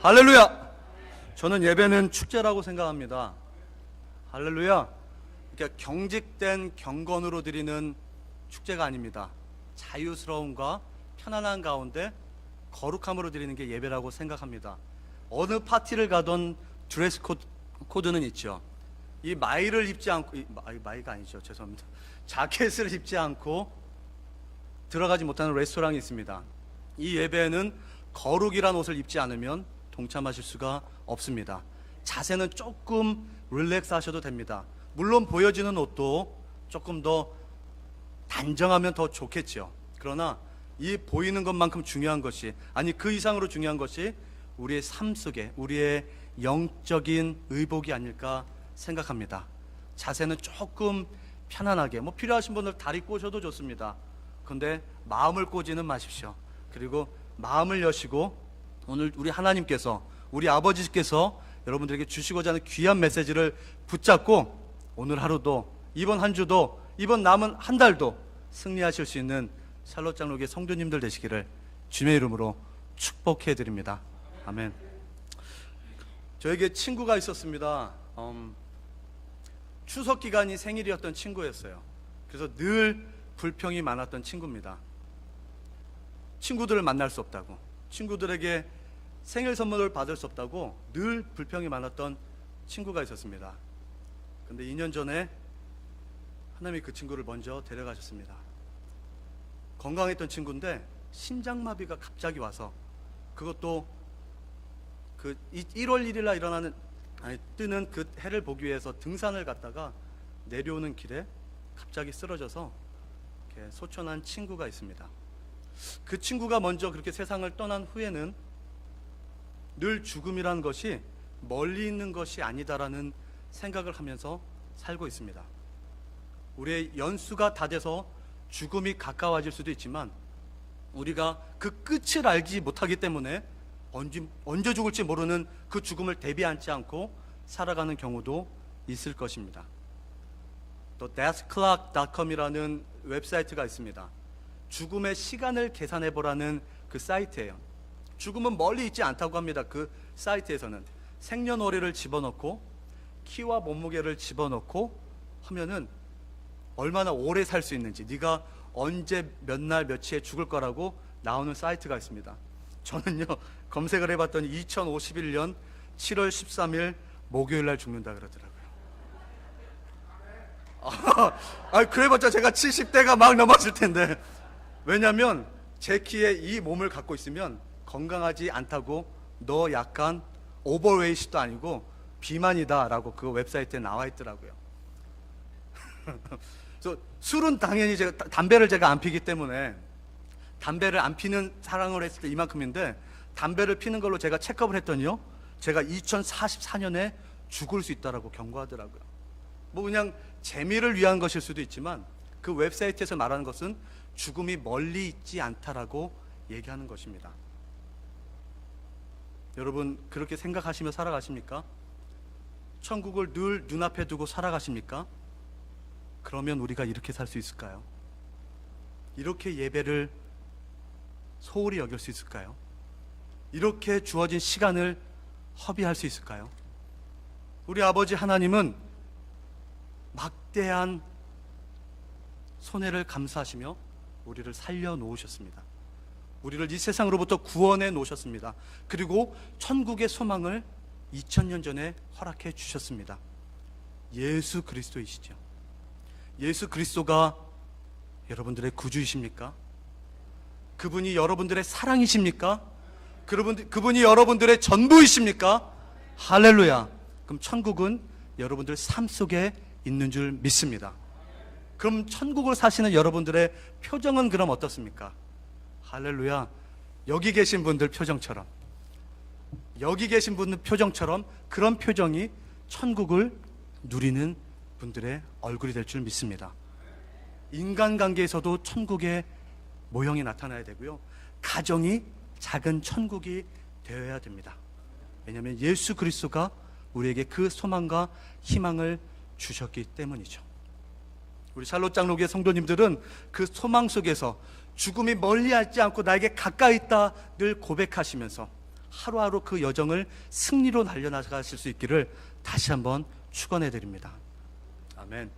할렐루야! 저는 예배는 축제라고 생각합니다. 할렐루야! 그러니까 경직된 경건으로 드리는 축제가 아닙니다. 자유스러움과 편안한 가운데 거룩함으로 드리는 게 예배라고 생각합니다. 어느 파티를 가던 드레스 코드는 있죠. 이 마이를 입지 않고, 마이가 아니죠. 죄송합니다. 자켓을 입지 않고 들어가지 못하는 레스토랑이 있습니다. 이 예배에는 거룩이란 옷을 입지 않으면 동참하실 수가 없습니다. 자세는 조금 릴렉스 하셔도 됩니다. 물론 보여지는 옷도 조금 더 단정하면 더 좋겠죠. 그러나 이 보이는 것만큼 중요한 것이, 아니 그 이상으로 중요한 것이 우리의 삶 속에 우리의 영적인 의복이 아닐까 생각합니다. 자세는 조금 편안하게, 필요하신 분들 다리 꼬셔도 좋습니다. 그런데 마음을 꼬지는 마십시오. 그리고 마음을 여시고 오늘 우리 하나님께서, 우리 아버지께서 여러분들에게 주시고자 하는 귀한 메시지를 붙잡고 오늘 하루도, 이번 한 주도, 이번 남은 한 달도 승리하실 수 있는 샬롯 장로교회 성도님들 되시기를 주님의 이름으로 축복해 드립니다. 아멘. 저에게 친구가 있었습니다. 추석 기간이 생일이었던 친구였어요. 그래서 늘 불평이 많았던 친구입니다. 친구들을 만날 수 없다고, 친구들에게 생일 선물을 받을 수 없다고 늘 불평이 많았던 친구가 있었습니다. 근데 2년 전에 하나님이 그 친구를 먼저 데려가셨습니다. 건강했던 친구인데 심장마비가 갑자기 와서, 그것도 그 1월 1일 날 뜨는 그 해를 보기 위해서 등산을 갔다가 내려오는 길에 갑자기 쓰러져서 이렇게 소천한 친구가 있습니다. 그 친구가 먼저 그렇게 세상을 떠난 후에는 늘 죽음이라는 것이 멀리 있는 것이 아니다라는 생각을 하면서 살고 있습니다. 우리의 연수가 다 돼서 죽음이 가까워질 수도 있지만 우리가 그 끝을 알지 못하기 때문에 언제 죽을지 모르는 그 죽음을 대비하지 않고 살아가는 경우도 있을 것입니다. 또 deathclock.com이라는 웹사이트가 있습니다. 죽음의 시간을 계산해보라는 그 사이트예요. 죽음은 멀리 있지 않다고 합니다. 그 사이트에서는 생년월일을 집어넣고 키와 몸무게를 집어넣고 하면은 얼마나 오래 살 수 있는지, 네가 언제 몇 날 며칠에 죽을 거라고 나오는 사이트가 있습니다. 저는요 검색을 해봤더니 2051년 7월 13일 목요일 날 죽는다 그러더라고요. 그래봤자 제가 70대가 막 넘었을 텐데. 왜냐하면 제 키에 이 몸을 갖고 있으면 건강하지 않다고, 너 약간 오버웨이트도 아니고 비만이다 라고 그 웹사이트에 나와 있더라고요. 그래서 술은 당연히 담배를 제가 안 피기 때문에, 담배를 안 피는 사랑을 했을 때 이만큼인데, 담배를 피는 걸로 제가 체크업을 했더니요, 제가 2044년에 죽을 수 있다라고 경고하더라고요. 그냥 재미를 위한 것일 수도 있지만 그 웹사이트에서 말하는 것은 죽음이 멀리 있지 않다라고 얘기하는 것입니다. 여러분 그렇게 생각하시며 살아가십니까? 천국을 늘 눈앞에 두고 살아가십니까? 그러면 우리가 이렇게 살 수 있을까요? 이렇게 예배를 소홀히 여길 수 있을까요? 이렇게 주어진 시간을 허비할 수 있을까요? 우리 아버지 하나님은 막대한 손해를 감수하시며 우리를 살려놓으셨습니다. 우리를 이 세상으로부터 구원해 놓으셨습니다. 그리고 천국의 소망을 2000년 전에 허락해 주셨습니다. 예수 그리스도이시죠. 예수 그리스도가 여러분들의 구주이십니까? 그분이 여러분들의 사랑이십니까? 그분이 여러분들의 전부이십니까? 할렐루야. 그럼 천국은 여러분들 삶 속에 있는 줄 믿습니다. 그럼 천국을 사시는 여러분들의 표정은 그럼 어떻습니까? 할렐루야. 여기 계신 분들 표정처럼, 여기 계신 분들 표정처럼 그런 표정이 천국을 누리는 분들의 얼굴이 될 줄 믿습니다. 인간관계에서도 천국의 모형이 나타나야 되고요, 가정이 작은 천국이 되어야 됩니다. 왜냐하면 예수 그리스도가 우리에게 그 소망과 희망을 주셨기 때문이죠. 우리 샬롯 장로교회 성도님들은 그 소망 속에서 죽음이 멀리 하지 않고 나에게 가까이 있다 늘 고백하시면서 하루하루 그 여정을 승리로 달려나가실 수 있기를 다시 한번 축원해 드립니다. 아멘.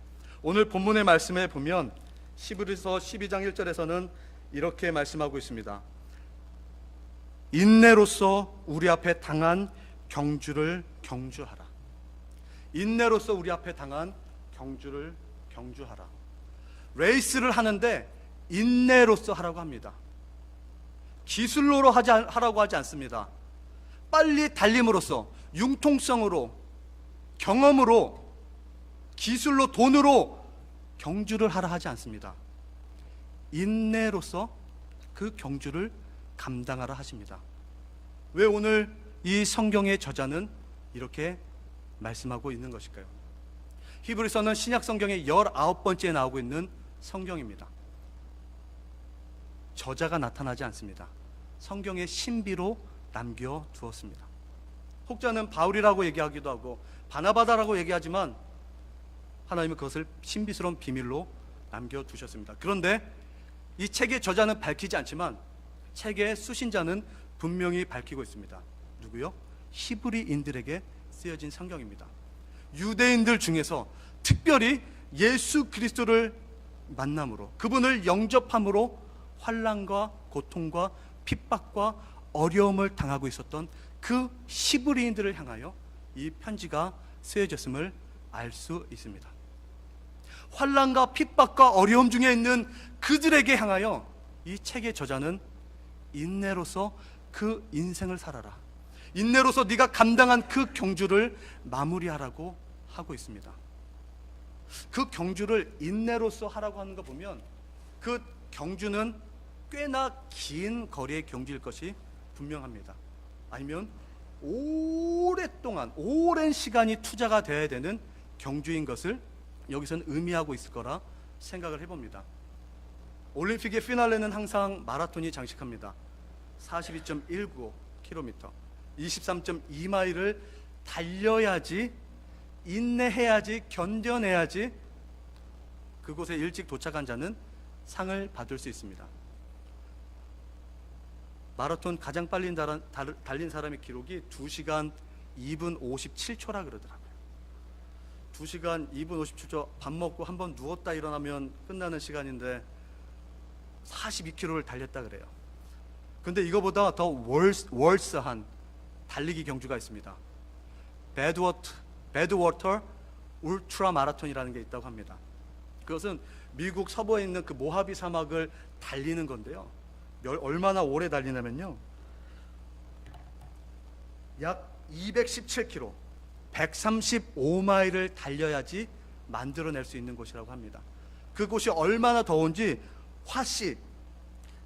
오늘 본문의 말씀에 보면 히브리서 12장 1절에서는 이렇게 말씀하고 있습니다. 인내로서 우리 앞에 당한 경주를 경주하라. 인내로서 우리 앞에 당한 경주를 경주하라. 레이스를 하는데 인내로서 하라고 합니다. 기술로로 하라고 하지 않습니다. 빨리 달림으로써, 융통성으로, 경험으로, 기술로, 돈으로 경주를 하라 하지 않습니다. 인내로서 그 경주를 감당하라 하십니다. 왜 오늘 이 성경의 저자는 이렇게 말씀하고 있는 것일까요? 히브리서는 신약 성경의 19번째에 나오고 있는 성경입니다. 저자가 나타나지 않습니다. 성경의 신비로 남겨두었습니다. 혹자는 바울이라고 얘기하기도 하고 바나바다라고 얘기하지만 하나님은 그것을 신비스러운 비밀로 남겨두셨습니다. 그런데 이 책의 저자는 밝히지 않지만 책의 수신자는 분명히 밝히고 있습니다. 누구요? 히브리인들에게 쓰여진 성경입니다. 유대인들 중에서 특별히 예수 그리스도를 만남으로, 그분을 영접함으로 환난과 고통과 핍박과 어려움을 당하고 있었던 그 히브리인들을 향하여 이 편지가 쓰여졌음을 알 수 있습니다. 환난과 핍박과 어려움 중에 있는 그들에게 향하여 이 책의 저자는 인내로서 그 인생을 살아라, 인내로서 네가 감당한 그 경주를 마무리하라고 하고 있습니다. 그 경주를 인내로서 하라고 하는 거 보면 그 경주는 꽤나 긴 거리의 경주일 것이 분명합니다. 아니면 오랫동안 오랜 시간이 투자가 되어야 되는 경주인 것을 여기서는 의미하고 있을 거라 생각을 해봅니다. 올림픽의 피날레는 항상 마라톤이 장식합니다. 42.195km, 23.2마일을 달려야지, 인내해야지, 견뎌내야지 그곳에 일찍 도착한 자는 상을 받을 수 있습니다. 마라톤 가장 빨리 달린 사람의 기록이 2시간 2분 57초라 그러더라고요. 2시간 2분 57초, 밥 먹고 한번 누웠다 일어나면 끝나는 시간인데 42km를 달렸다 그래요. 근데 이거보다 더 월스한 달리기 경주가 있습니다. 배드워터 울트라 마라톤이라는 게 있다고 합니다. 그것은 미국 서부에 있는 그 모하비 사막을 달리는 건데요. 얼마나 오래 달리냐면요, 약 217km, 135마일을 달려야지 만들어낼 수 있는 곳이라고 합니다. 그곳이 얼마나 더운지 화씨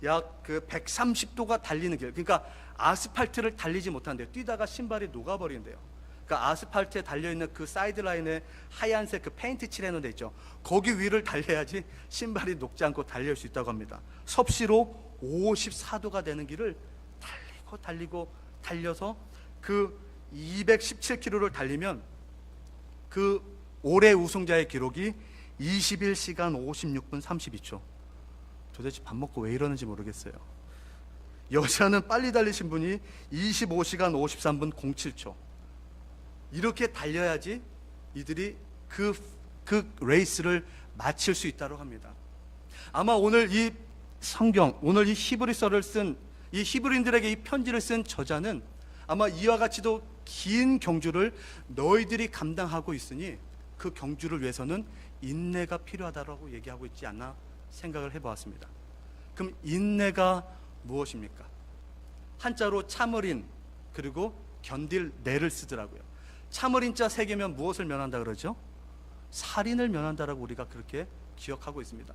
약 그 130도가 달리는 길, 그러니까 아스팔트를 달리지 못한대요. 뛰다가 신발이 녹아버린대요. 그러니까 아스팔트에 달려있는 그 사이드라인에 하얀색 그 페인트 칠해놓은 데 있죠. 거기 위를 달려야지 신발이 녹지 않고 달릴 수 있다고 합니다. 섭씨로 54도가 되는 길을 달려서 그 217km를 달리면 그 올해 우승자의 기록이 21시간 56분 32초. 도대체 밥 먹고 왜 이러는지 모르겠어요. 여자는 빨리 달리신 분이 25시간 53분 07초. 이렇게 달려야지 이들이 그 레이스를 마칠 수 있다고 합니다. 아마 오늘 이 성경, 오늘 이 히브리서를 쓴 이 히브리인들에게 이 편지를 쓴 저자는 아마 이와 같이도 긴 경주를 너희들이 감당하고 있으니 그 경주를 위해서는 인내가 필요하다고 얘기하고 있지 않나 생각을 해보았습니다. 그럼 인내가 무엇입니까? 한자로 참을인, 그리고 견딜 내를 쓰더라고요. 참을인자 세 개면 무엇을 면한다 그러죠? 살인을 면한다라고 우리가 그렇게 기억하고 있습니다.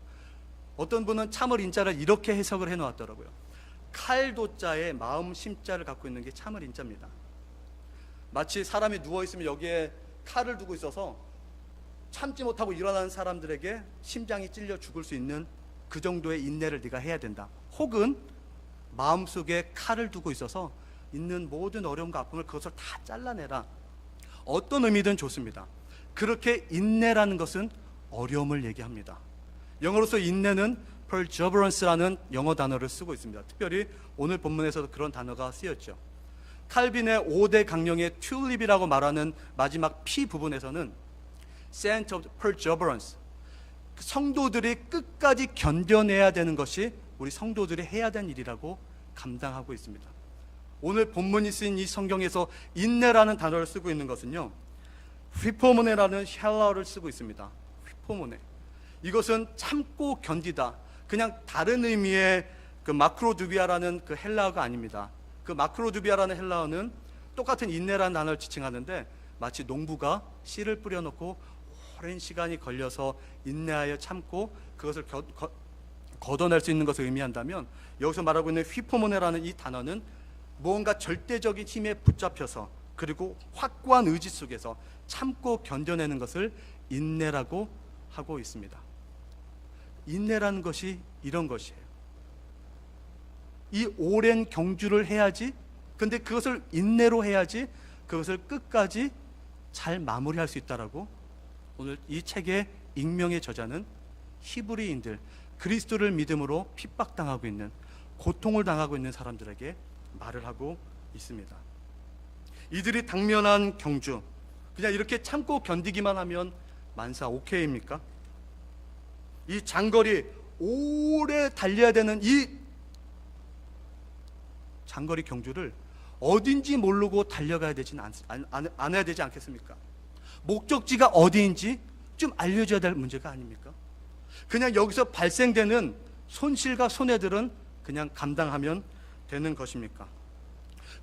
어떤 분은 참을인자를 이렇게 해석을 해놓았더라고요. 칼도자의 마음 심자를 갖고 있는 게 참을인자입니다. 마치 사람이 누워있으면 여기에 칼을 두고 있어서 참지 못하고 일어나는 사람들에게 심장이 찔려 죽을 수 있는 그 정도의 인내를 네가 해야 된다. 혹은 마음속에 칼을 두고 있어서 있는 모든 어려움과 아픔을 그것을 다 잘라내라. 어떤 의미든 좋습니다. 그렇게 인내라는 것은 어려움을 얘기합니다. 영어로서 인내는 perseverance라는 영어 단어를 쓰고 있습니다. 특별히 오늘 본문에서도 그런 단어가 쓰였죠. 칼빈의 5대 강령의 튤립이라고 말하는 마지막 P 부분에서는 Saint of Perseverance, 성도들이 끝까지 견뎌내야 되는 것이 우리 성도들이 해야 되는 일이라고 감당하고 있습니다. 오늘 본문이 쓰인 이 성경에서 인내라는 단어를 쓰고 있는 것은요, 휘포모네라는 헬라어를 쓰고 있습니다. 휘포모네. 이것은 참고 견디다, 그냥 다른 의미의 그 마크로두비아라는 그 헬라어가 아닙니다. 그 마크로두비아라는 헬라어는 똑같은 인내라는 단어를 지칭하는데, 마치 농부가 씨를 뿌려놓고 오랜 시간이 걸려서 인내하여 참고 그것을 걷어낼 수 있는 것을 의미한다면, 여기서 말하고 있는 휘포모네라는 이 단어는 무언가 절대적인 힘에 붙잡혀서 그리고 확고한 의지 속에서 참고 견뎌내는 것을 인내라고 하고 있습니다. 인내라는 것이 이런 것이에요. 이 오랜 경주를 해야지, 근데 그것을 인내로 해야지 그것을 끝까지 잘 마무리할 수 있다라고 오늘 이 책의 익명의 저자는 히브리인들, 그리스도를 믿음으로 핍박당하고 있는, 고통을 당하고 있는 사람들에게 말을 하고 있습니다. 이들이 당면한 경주, 그냥 이렇게 참고 견디기만 하면 만사 오케이입니까? 이 장거리 오래 달려야 되는 이 장거리 경주를 어딘지 모르고 달려가야 되지는 않아야 되지 않겠습니까? 목적지가 어디인지 좀 알려줘야 될 문제가 아닙니까? 그냥 여기서 발생되는 손실과 손해들은 그냥 감당하면 되는 것입니까?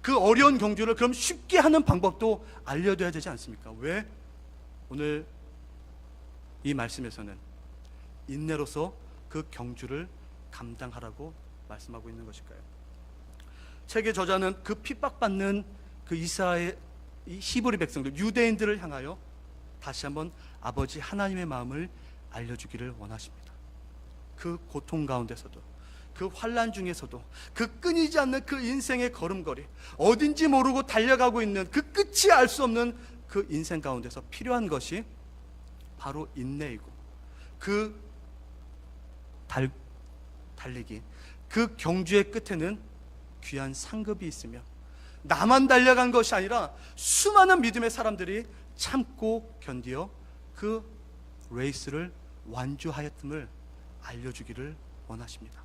그 어려운 경주를 그럼 쉽게 하는 방법도 알려줘야 되지 않습니까? 왜 오늘 이 말씀에서는 인내로서 그 경주를 감당하라고 말씀하고 있는 것일까요? 책의 저자는 그 핍박받는 그 이스라엘 이 히브리 백성들, 유대인들을 향하여 다시 한번 아버지 하나님의 마음을 알려주기를 원하십니다. 그 고통 가운데서도, 그 환난 중에서도, 그 끊이지 않는 그 인생의 걸음걸이, 어딘지 모르고 달려가고 있는 그 끝이 알 수 없는 그 인생 가운데서 필요한 것이 바로 인내이고, 그 달리기, 그 경주의 끝에는 귀한 상급이 있으며, 나만 달려간 것이 아니라 수많은 믿음의 사람들이 참고 견디어 그 레이스를 완주하였음을 알려주기를 원하십니다.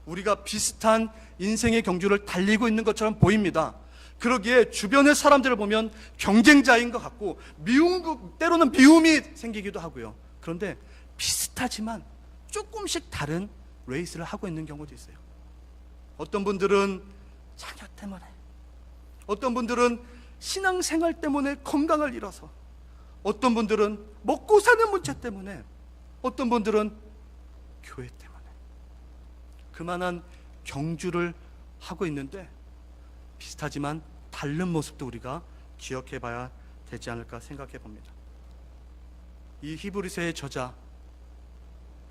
우리가 비슷한 인생의 경주를 달리고 있는 것처럼 보입니다. 그러기에 주변의 사람들을 보면 경쟁자인 것 같고 때로는 미움이 생기기도 하고요. 그런데 비슷하지만 조금씩 다른 레이스를 하고 있는 경우도 있어요. 어떤 분들은 자녀 때문에, 어떤 분들은 신앙생활 때문에 건강을 잃어서, 어떤 분들은 먹고 사는 문제 때문에, 어떤 분들은 교회 때문에 그만한 경주를 하고 있는데, 비슷하지만 다른 모습도 우리가 기억해 봐야 되지 않을까 생각해 봅니다. 이 히브리서의 저자,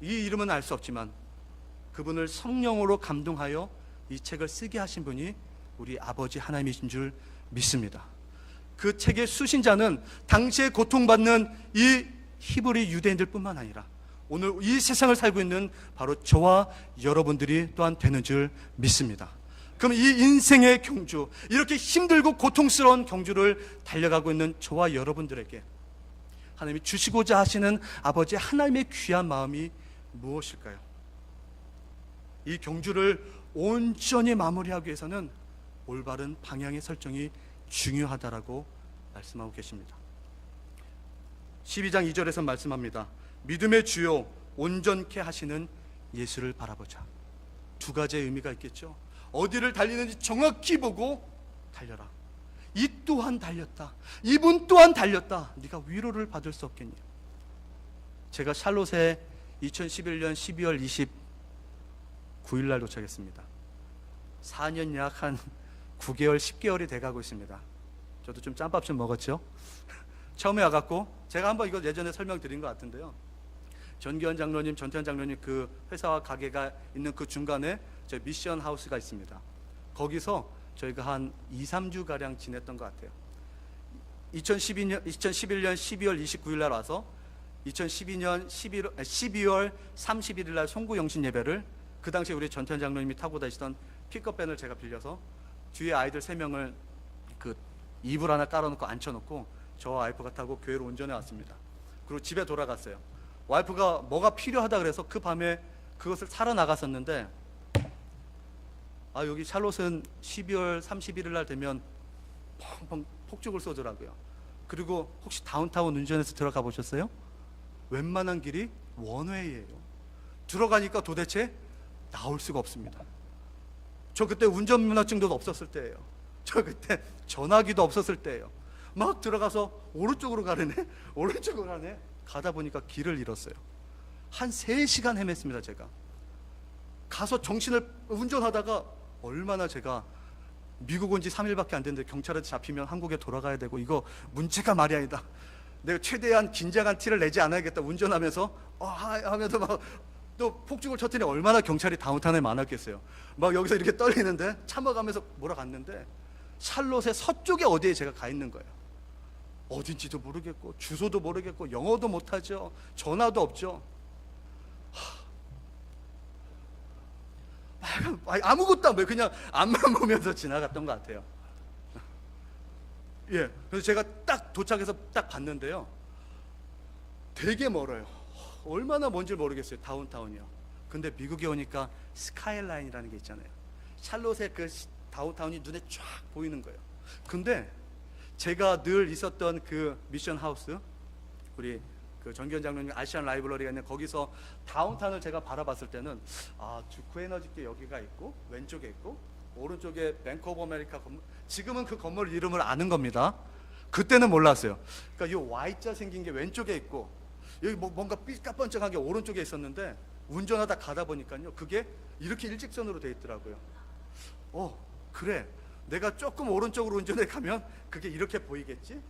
이 이름은 알 수 없지만 그분을 성령으로 감동하여 이 책을 쓰게 하신 분이 우리 아버지 하나님이신 줄 믿습니다. 그 책의 수신자는 당시에 고통받는 이 히브리 유대인들 뿐만 아니라 오늘 이 세상을 살고 있는 바로 저와 여러분들이 또한 되는 줄 믿습니다. 그럼 이 인생의 경주, 이렇게 힘들고 고통스러운 경주를 달려가고 있는 저와 여러분들에게 하나님이 주시고자 하시는 아버지 하나님의 귀한 마음이 무엇일까요? 이 경주를 온전히 마무리하기 위해서는 올바른 방향의 설정이 중요하다라고 말씀하고 계십니다. 12장 2절에서 말씀합니다. 믿음의 주요 온전케 하시는 예수를 바라보자. 두 가지의 의미가 있겠죠. 어디를 달리는지 정확히 보고 달려라. 이 또한 달렸다, 이분 또한 달렸다. 네가 위로를 받을 수 없겠니? 제가 샬롯에 2011년 12월 29일 날 도착했습니다. 4년 약 한 9개월 10개월이 돼가고 있습니다. 저도 좀 짬밥 좀 먹었죠. 처음에 와갖고 제가 한번 이거 예전에 설명드린 것 같은데요, 전기현 장로님, 전태현 장로님 그 회사와 가게가 있는 그 중간에 저희 미션 하우스가 있습니다. 거기서 저희가 한 2-3주 가량 지냈던 것 같아요. 2011년 12월 29일 날 와서 2012년 12월 31일 날 송구 영신 예배를, 그 당시에 우리 전태현 장로님이 타고 다니시던 픽업밴을 제가 빌려서 뒤에 아이들 3명을 그 이불 하나 깔아놓고 앉혀놓고 저 와이프가 타고 교회로 운전해 왔습니다. 그리고 집에 돌아갔어요. 와이프가 뭐가 필요하다 그래서 그 밤에 그것을 사러 나갔었는데, 여기 샬롯은 12월 31일 날 되면 펑펑 폭죽을 쏘더라고요. 그리고 혹시 다운타운 운전해서 들어가 보셨어요? 웬만한 길이 원웨이예요. 들어가니까 도대체 나올 수가 없습니다. 저 그때 운전면허증도 없었을 때예요. 저 그때 전화기도 없었을 때예요. 막 들어가서 오른쪽으로 가려네, 오른쪽으로 가네. 가다 보니까 길을 잃었어요. 한 3시간 헤맸습니다. 제가 가서 정신을 운전하다가, 얼마나 제가 미국 온 지 3일밖에 안 됐는데 경찰한테 잡히면 한국에 돌아가야 되고, 이거 문제가 말이 아니다. 내가 최대한 긴장한 티를 내지 않아야겠다. 운전하면서 하면서 막 또 폭죽을 쳤더니 얼마나 경찰이 다운타운에 많았겠어요. 막 여기서 이렇게 떨리는데 참아가면서 몰아갔는데, 샬롯의 서쪽에 어디에 제가 가 있는 거예요. 어딘지도 모르겠고 주소도 모르겠고 영어도 못하죠. 전화도 없죠. 아무것도 안 보여요. 그냥 앞만 보면서 지나갔던 것 같아요. 예, 그래서 제가 딱 도착해서 딱 봤는데요, 되게 멀어요. 얼마나 먼지 모르겠어요. 다운타운이요. 근데 미국에 오니까 스카이라인이라는 게 있잖아요. 샬롯의 그 다운타운이 눈에 쫙 보이는 거예요. 근데 제가 늘 있었던 그 미션 하우스, 우리 그 정기현 장로님 아시안 라이브러리가 있는 거기서 다운타운을 제가 바라봤을 때는, 주크 에너지께 여기가 있고 왼쪽에 있고 오른쪽에 뱅크 오브 아메리카 건물, 지금은 그 건물 이름을 아는 겁니다. 그때는 몰랐어요. 그러니까 이 Y자 생긴 게 왼쪽에 있고 여기 뭔가 삐까뻔쩍한 게 오른쪽에 있었는데, 운전하다 가다 보니까요, 그게 이렇게 일직선으로 돼 있더라고요. 그래, 내가 조금 오른쪽으로 운전해 가면 그게 이렇게 보이겠지?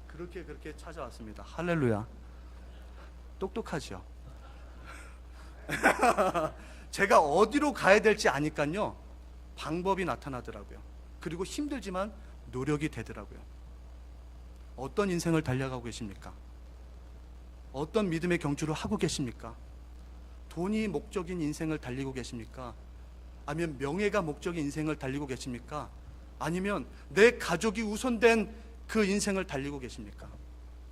그렇게 찾아왔습니다. 할렐루야. 똑똑하죠. 제가 어디로 가야 될지 아니까요, 방법이 나타나더라고요. 그리고 힘들지만 노력이 되더라고요. 어떤 인생을 달려가고 계십니까? 어떤 믿음의 경주를 하고 계십니까? 돈이 목적인 인생을 달리고 계십니까? 아니면 명예가 목적인 인생을 달리고 계십니까? 아니면 내 가족이 우선된 그 인생을 달리고 계십니까?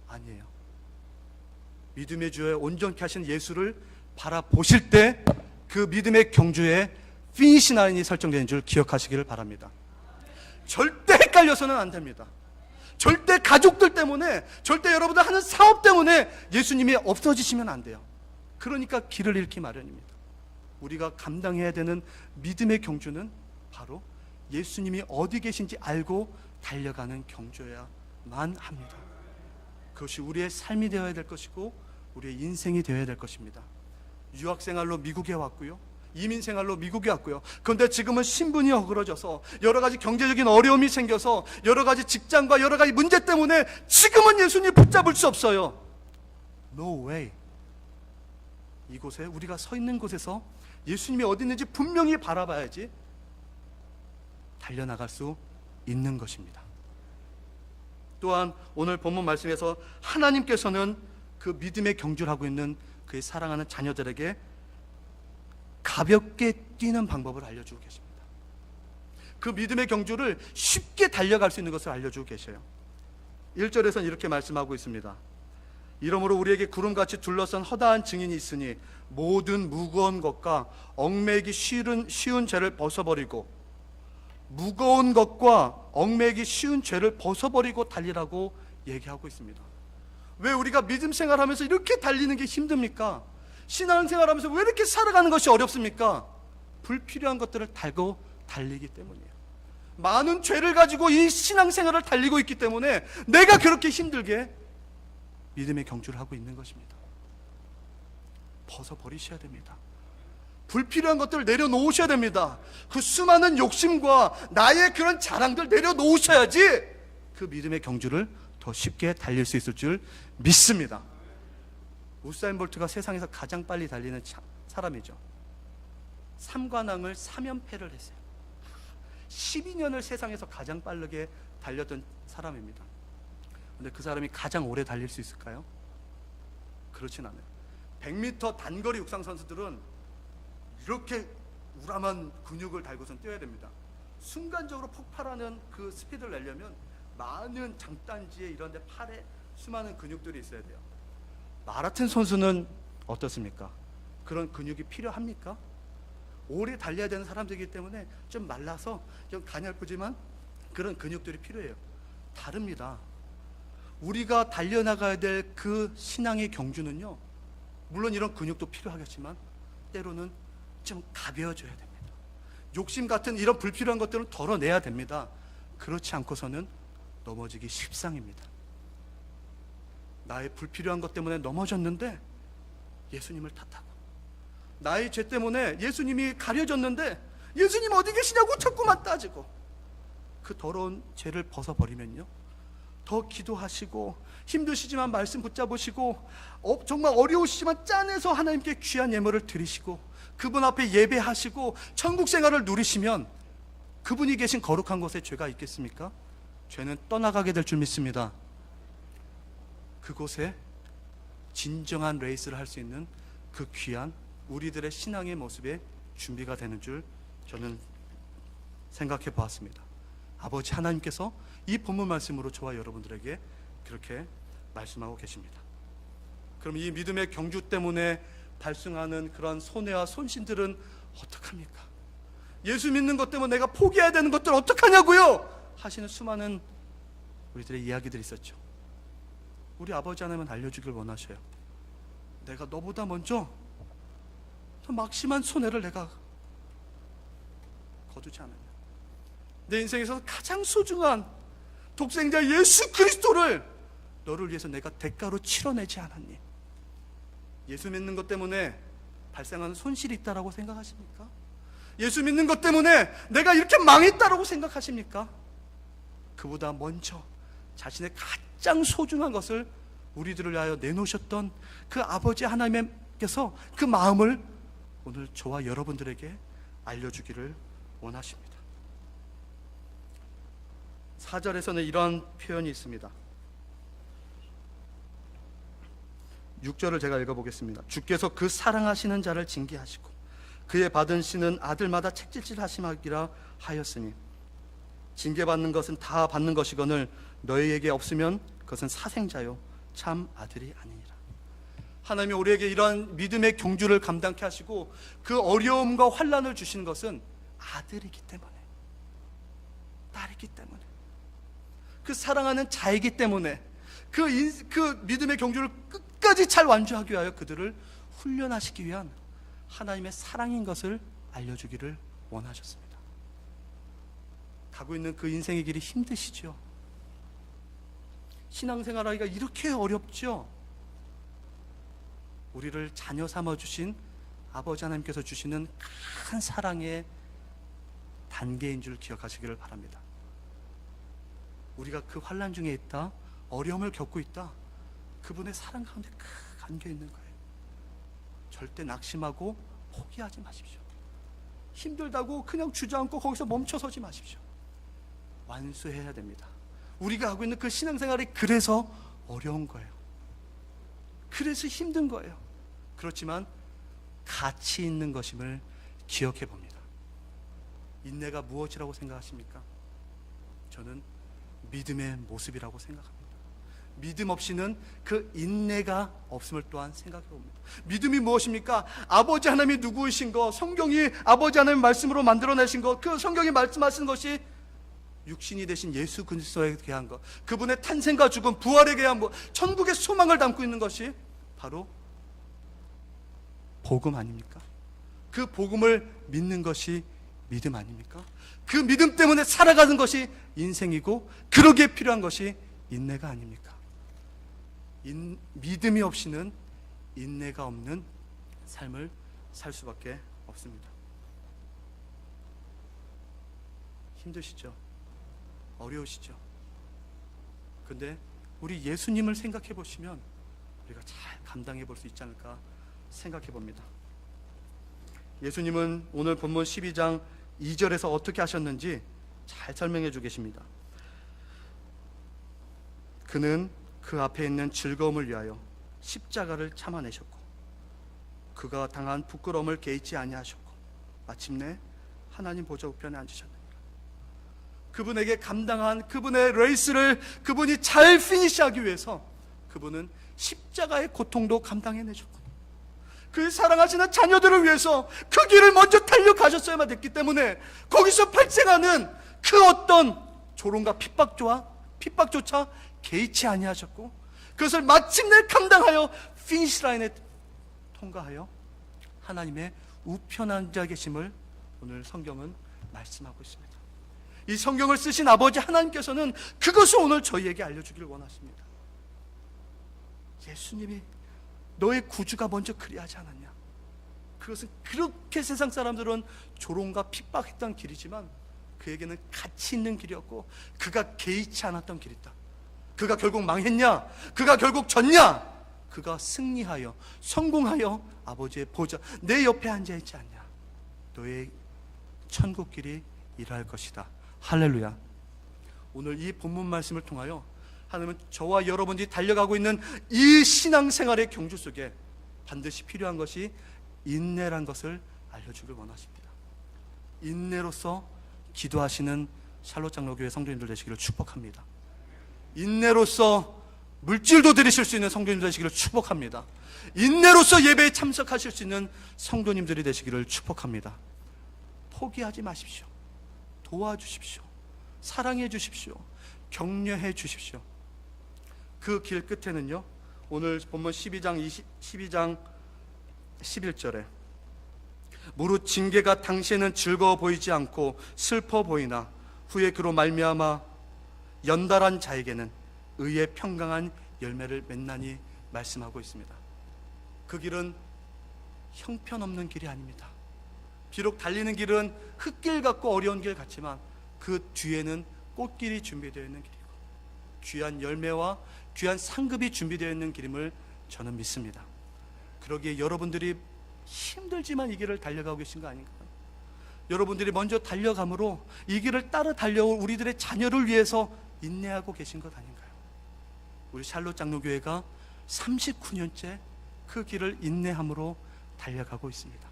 아니에요. 믿음의 주에 온전케 하신 예수를 바라보실 때 그 믿음의 경주에 피니시 라인이 설정되는 줄 기억하시기를 바랍니다. 절대 헷갈려서는 안 됩니다. 절대 가족들 때문에, 절대 여러분들 하는 사업 때문에 예수님이 없어지시면 안 돼요. 그러니까 길을 잃기 마련입니다. 우리가 감당해야 되는 믿음의 경주는 바로 예수님이 어디 계신지 알고 달려가는 경주여야만 합니다. 그것이 우리의 삶이 되어야 될 것이고 우리의 인생이 되어야 될 것입니다. 유학생활로 미국에 왔고요, 이민생활로 미국에 왔고요. 그런데 지금은 신분이 어그러져서 여러 가지 경제적인 어려움이 생겨서 여러 가지 직장과 여러 가지 문제 때문에 지금은 예수님 붙잡을 수 없어요. No way. 이곳에, 우리가 서 있는 곳에서 예수님이 어디 있는지 분명히 바라봐야지 달려나갈 수 있는 것입니다. 또한 오늘 본문 말씀에서 하나님께서는 그 믿음의 경주를 하고 있는 그의 사랑하는 자녀들에게 가볍게 뛰는 방법을 알려주고 계십니다. 그 믿음의 경주를 쉽게 달려갈 수 있는 것을 알려주고 계셔요. 1절에서는 이렇게 말씀하고 있습니다. 이러므로 우리에게 구름같이 둘러싼 허다한 증인이 있으니 모든 무거운 것과 얽매이기 쉬운 죄를 벗어버리고, 무거운 것과 얽매이기 쉬운 죄를 벗어버리고 달리라고 얘기하고 있습니다. 왜 우리가 믿음 생활하면서 이렇게 달리는 게 힘듭니까? 신앙생활하면서 왜 이렇게 살아가는 것이 어렵습니까? 불필요한 것들을 달고 달리기 때문이에요. 많은 죄를 가지고 이 신앙생활을 달리고 있기 때문에 내가 그렇게 힘들게 믿음의 경주를 하고 있는 것입니다. 벗어버리셔야 됩니다. 불필요한 것들을 내려놓으셔야 됩니다. 그 수많은 욕심과 나의 그런 자랑들 내려놓으셔야지 그 믿음의 경주를 더 쉽게 달릴 수 있을 줄 믿습니다. 우사인 볼트가 세상에서 가장 빨리 달리는 사람이죠. 3관왕을 3연패를 했어요. 12년을 세상에서 가장 빠르게 달렸던 사람입니다. 그런데 그 사람이 가장 오래 달릴 수 있을까요? 그렇진 않아요. 100m 단거리 육상 선수들은 이렇게 우람한 근육을 달고선 뛰어야 됩니다. 순간적으로 폭발하는 그 스피드를 내려면 많은 장단지에 이런 데 팔에 수많은 근육들이 있어야 돼요. 마라톤 선수는 어떻습니까? 그런 근육이 필요합니까? 오래 달려야 되는 사람들이기 때문에 좀 말라서 좀 가냘프지만 그런 근육들이 필요해요. 다릅니다. 우리가 달려나가야 될 그 신앙의 경주는요, 물론 이런 근육도 필요하겠지만 때로는 좀 가벼워져야 됩니다. 욕심 같은 이런 불필요한 것들은 덜어내야 됩니다. 그렇지 않고서는 넘어지기 십상입니다. 나의 불필요한 것 때문에 넘어졌는데 예수님을 탓하고, 나의 죄 때문에 예수님이 가려졌는데 예수님 어디 계시냐고 자꾸만 따지고, 그 더러운 죄를 벗어버리면요, 더 기도하시고 힘드시지만 말씀 붙잡으시고 정말 어려우시지만 짠해서 하나님께 귀한 예물을 드리시고 그분 앞에 예배하시고 천국 생활을 누리시면 그분이 계신 거룩한 곳에 죄가 있겠습니까? 죄는 떠나가게 될 줄 믿습니다. 그곳에 진정한 레이스를 할 수 있는 그 귀한 우리들의 신앙의 모습에 준비가 되는 줄 저는 생각해 보았습니다. 아버지 하나님께서 이 본문 말씀으로 저와 여러분들에게 그렇게 말씀하고 계십니다. 그럼 이 믿음의 경주 때문에 발생하는 그런 손해와 손실들은 어떡합니까? 예수 믿는 것 때문에 내가 포기해야 되는 것들 어떡하냐고요? 하시는 수많은 우리들의 이야기들이 있었죠. 우리 아버지 하나님은 알려주길 원하셔요. 내가 너보다 먼저 더 막심한 손해를 내가 거두지 않았냐. 내 인생에서 가장 소중한 독생자 예수 그리스도를 너를 위해서 내가 대가로 치러내지 않았니? 예수 믿는 것 때문에 발생하는 손실이 있다라고 생각하십니까? 예수 믿는 것 때문에 내가 이렇게 망했다라고 생각하십니까? 그보다 먼저 자신의 가장 소중한 것을 우리들을 위하여 내놓으셨던 그 아버지 하나님께서 그 마음을 오늘 저와 여러분들에게 알려주기를 원하십니다. 4절에서는 이런 표현이 있습니다. 6절을 제가 읽어보겠습니다. 주께서 그 사랑하시는 자를 징계하시고 그의 받으시는 아들마다 책질질 하심하기라 하였으니 징계받는 것은 다 받는 것이거늘 너희에게 없으면 그것은 사생자요 참 아들이 아니니라. 하나님이 우리에게 이러한 믿음의 경주를 감당케 하시고 그 어려움과 환난을 주시는 것은 아들이기 때문에, 딸이기 때문에, 그 사랑하는 자이기 때문에, 그 믿음의 경주를 끝까지 잘 완주하기 위하여 그들을 훈련하시기 위한 하나님의 사랑인 것을 알려주기를 원하셨습니다. 가고 있는 그 인생의 길이 힘드시죠? 신앙생활하기가 이렇게 어렵죠? 우리를 자녀 삼아주신 아버지 하나님께서 주시는 큰 사랑의 단계인 줄 기억하시기를 바랍니다. 우리가 그 환난 중에 있다, 어려움을 겪고 있다, 그분의 사랑 가운데 안겨 있는 거예요. 절대 낙심하고 포기하지 마십시오. 힘들다고 그냥 주저앉고 거기서 멈춰서지 마십시오. 완수해야 됩니다. 우리가 하고 있는 그 신앙생활이 그래서 어려운 거예요. 그래서 힘든 거예요. 그렇지만 가치 있는 것임을 기억해 봅니다. 인내가 무엇이라고 생각하십니까? 저는 믿음의 모습이라고 생각합니다. 믿음 없이는 그 인내가 없음을 또한 생각해 봅니다. 믿음이 무엇입니까? 아버지 하나님이 누구이신 것, 성경이 아버지 하나님 말씀으로 만들어내신 것, 그 성경이 말씀하신 것이 육신이 되신 예수 그리스도에 대한 것, 그분의 탄생과 죽음, 부활에 대한 것, 천국의 소망을 담고 있는 것이 바로 복음 아닙니까? 그 복음을 믿는 것이 믿음 아닙니까? 그 믿음 때문에 살아가는 것이 인생이고 그러기에 필요한 것이 인내가 아닙니까? 믿음이 없이는 인내가 없는 삶을 살 수밖에 없습니다. 힘드시죠? 어려우시죠? 근데 우리 예수님을 생각해 보시면 우리가 잘 감당해 볼 수 있지 않을까 생각해 봅니다. 예수님은 오늘 본문 12장 2절에서 어떻게 하셨는지 잘 설명해 주고 계십니다. 그는 그 앞에 있는 즐거움을 위하여 십자가를 참아내셨고 그가 당한 부끄러움을 개의치 아니하셨고 마침내 하나님 보좌 우편에 앉으셨느니라. 그분에게 감당한 그분의 레이스를 그분이 잘 피니시하기 위해서 그분은 십자가의 고통도 감당해내셨고, 그 사랑하시는 자녀들을 위해서 그 길을 먼저 달려가셨어야만 됐기 때문에 거기서 발생하는 그 어떤 조롱과 핍박조차 개의치 아니하셨고, 그것을 마침내 감당하여 피니시 라인에 통과하여 하나님의 우편한 자 계심을 오늘 성경은 말씀하고 있습니다. 이 성경을 쓰신 아버지 하나님께서는 그것을 오늘 저희에게 알려주길 원하십니다. 예수님이 너의 구주가 먼저 그리하지 않았냐? 그것은 그렇게 세상 사람들은 조롱과 핍박했던 길이지만 그에게는 가치 있는 길이었고, 그가 개의치 않았던 길이다. 그가 결국 망했냐? 그가 결국 졌냐? 그가 승리하여 성공하여 아버지의 보좌 내 옆에 앉아있지 않냐? 너의 천국길이 일할 것이다. 할렐루야. 오늘 이 본문 말씀을 통하여 하나님은 저와 여러분들이 달려가고 있는 이 신앙생활의 경주 속에 반드시 필요한 것이 인내란 것을 알려주길 원하십니다. 인내로서 기도하시는 샬롯 장로교회 성도님들 되시기를 축복합니다. 인내로서 물질도 드리실 수 있는 성도님들 되시기를 축복합니다. 인내로서 예배에 참석하실 수 있는 성도님들이 되시기를 축복합니다. 포기하지 마십시오. 도와주십시오. 사랑해 주십시오. 격려해 주십시오. 그 길 끝에는요, 오늘 본문 12장 11절에 무릇 징계가 당시에는 즐거워 보이지 않고 슬퍼 보이나 후에 그로 말미암아 연달한 자에게는 의의 평강한 열매를 맺나니 말씀하고 있습니다. 그 길은 형편없는 길이 아닙니다. 비록 달리는 길은 흙길 같고 어려운 길 같지만 그 뒤에는 꽃길이 준비되어 있는 길이고 귀한 열매와 귀한 상급이 준비되어 있는 길임을 저는 믿습니다. 그러기에 여러분들이 힘들지만 이 길을 달려가고 계신 거 아닌가요? 여러분들이 먼저 달려감으로 이 길을 따라 달려올 우리들의 자녀를 위해서 인내하고 계신 것 아닌가요? 우리 샬롯 장로교회가 39년째 그 길을 인내함으로 달려가고 있습니다.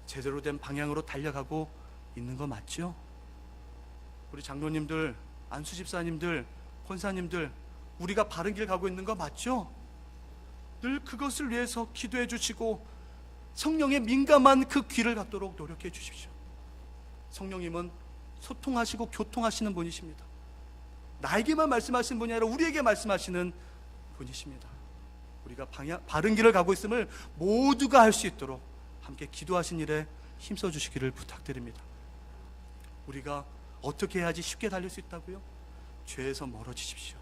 제대로 된 방향으로 달려가고 있는 거 맞죠? 우리 장로님들, 안수집사님들, 권사님들, 우리가 바른 길 가고 있는 거 맞죠? 늘 그것을 위해서 기도해 주시고 성령의 민감한 그 귀를 갖도록 노력해 주십시오. 성령님은 소통하시고 교통하시는 분이십니다. 나에게만 말씀하시는 분이 아니라 우리에게 말씀하시는 분이십니다. 우리가 바른 길을 가고 있음을 모두가 할 수 있도록 함께 기도하신 일에 힘써 주시기를 부탁드립니다. 우리가 어떻게 해야지 쉽게 달릴 수 있다고요? 죄에서 멀어지십시오.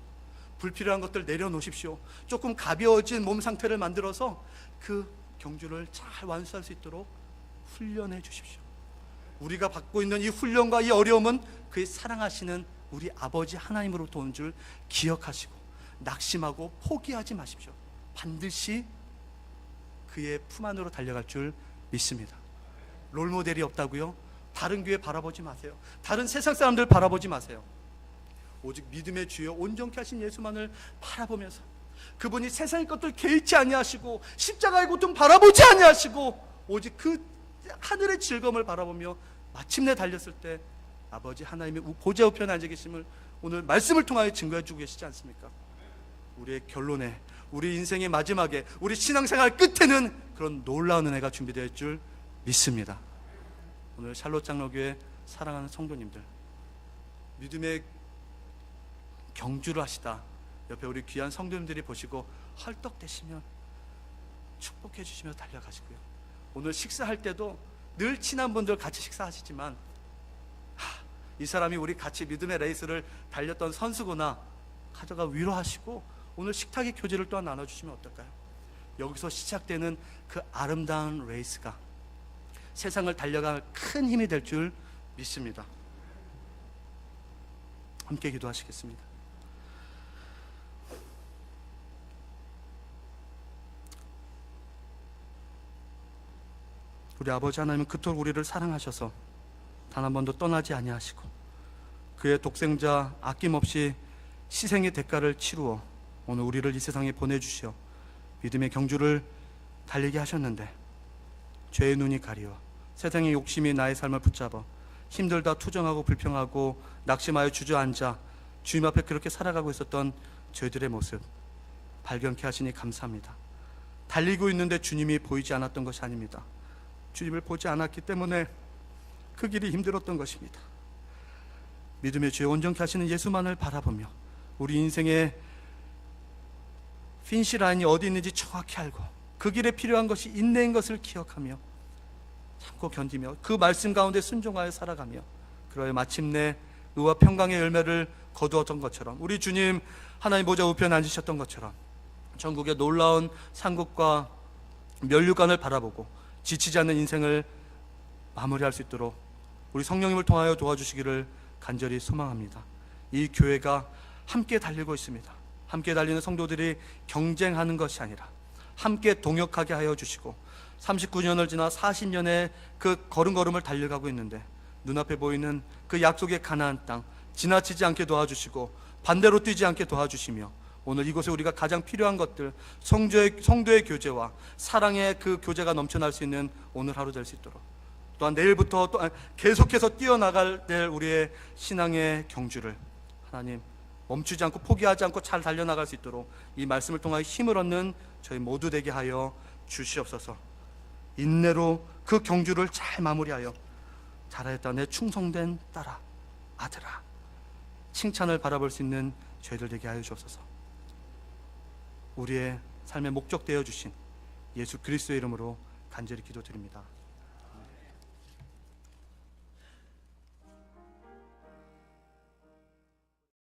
불필요한 것들 내려놓으십시오. 조금 가벼워진 몸 상태를 만들어서 그 경주를 잘 완수할 수 있도록 훈련해 주십시오. 우리가 받고 있는 이 훈련과 이 어려움은 그의 사랑하시는 우리 아버지 하나님으로부터 온 줄 기억하시고 낙심하고 포기하지 마십시오. 반드시 그의 품 안으로 달려갈 줄 믿습니다. 롤모델이 없다고요? 다른 교회 바라보지 마세요. 다른 세상 사람들 바라보지 마세요. 오직 믿음의 주여 온전케 하신 예수만을 바라보면서 그분이 세상의 것들 개의치 아니하시고 십자가의 고통 바라보지 아니하시고 오직 그 하늘의 즐거움을 바라보며 마침내 달렸을 때 아버지 하나님의 보좌 우편에 앉아 계심을 오늘 말씀을 통하여 증거해 주고 계시지 않습니까? 우리의 결론에, 우리 인생의 마지막에, 우리 신앙생활 끝에는 그런 놀라운 은혜가 준비되어 있을 줄 믿습니다. 오늘 샬롯 장로교회 사랑하는 성도님들, 믿음의 경주를 하시다 옆에 우리 귀한 성도님들이 보시고 헐떡대시면 축복해 주시며 달려가시고요. 오늘 식사할 때도 늘 친한 분들 같이 식사하시지만 이 사람이 우리 같이 믿음의 레이스를 달렸던 선수구나 가져가 위로하시고 오늘 식탁의 교제를 또한 나눠주시면 어떨까요? 여기서 시작되는 그 아름다운 레이스가 세상을 달려갈 큰 힘이 될 줄 믿습니다. 함께 기도하시겠습니다. 우리 아버지 하나님은 그토록 우리를 사랑하셔서 단 한 번도 떠나지 아니하시고 그의 독생자 아낌없이 희생의 대가를 치루어 오늘 우리를 이 세상에 보내주시어 믿음의 경주를 달리게 하셨는데 죄의 눈이 가리워 세상의 욕심이 나의 삶을 붙잡아 힘들다 투정하고 불평하고 낙심하여 주저앉아 주님 앞에 그렇게 살아가고 있었던 저희들의 모습 발견케 하시니 감사합니다. 달리고 있는데 주님이 보이지 않았던 것이 아닙니다. 주님을 보지 않았기 때문에 그 길이 힘들었던 것입니다. 믿음의 주에 온전케 하시는 예수만을 바라보며 우리 인생의 피니시라인이 어디 있는지 정확히 알고 그 길에 필요한 것이 인내인 것을 기억하며 참고 견디며 그 말씀 가운데 순종하여 살아가며 그러해 마침내 의와 평강의 열매를 거두었던 것처럼 우리 주님 하나님 보좌 우편에 앉으셨던 것처럼 전국의 놀라운 산국과 면류관을 바라보고 지치지 않는 인생을 마무리할 수 있도록 우리 성령님을 통하여 도와주시기를 간절히 소망합니다. 이 교회가 함께 달리고 있습니다. 함께 달리는 성도들이 경쟁하는 것이 아니라 함께 동역하게 하여 주시고 39년을 지나 40년의 그 걸음걸음을 달려가고 있는데 눈앞에 보이는 그 약속의 가나안 땅 지나치지 않게 도와주시고 반대로 뛰지 않게 도와주시며 오늘 이곳에 우리가 가장 필요한 것들 성도의 교제와 사랑의 그 교제가 넘쳐날 수 있는 오늘 하루 될 수 있도록 또한 내일부터 또 계속해서 뛰어나갈 때 우리의 신앙의 경주를 하나님 멈추지 않고 포기하지 않고 잘 달려나갈 수 있도록 이 말씀을 통하여 힘을 얻는 저희 모두 되게 하여 주시옵소서. 인내로 그 경주를 잘 마무리하여 잘하였다 내 충성된 딸아 아들아 칭찬을 바라볼 수 있는 저희들 되게 하여 주옵소서. 우리의 삶의 목적 되어 주신 예수 그리스도의 이름으로 간절히 기도드립니다.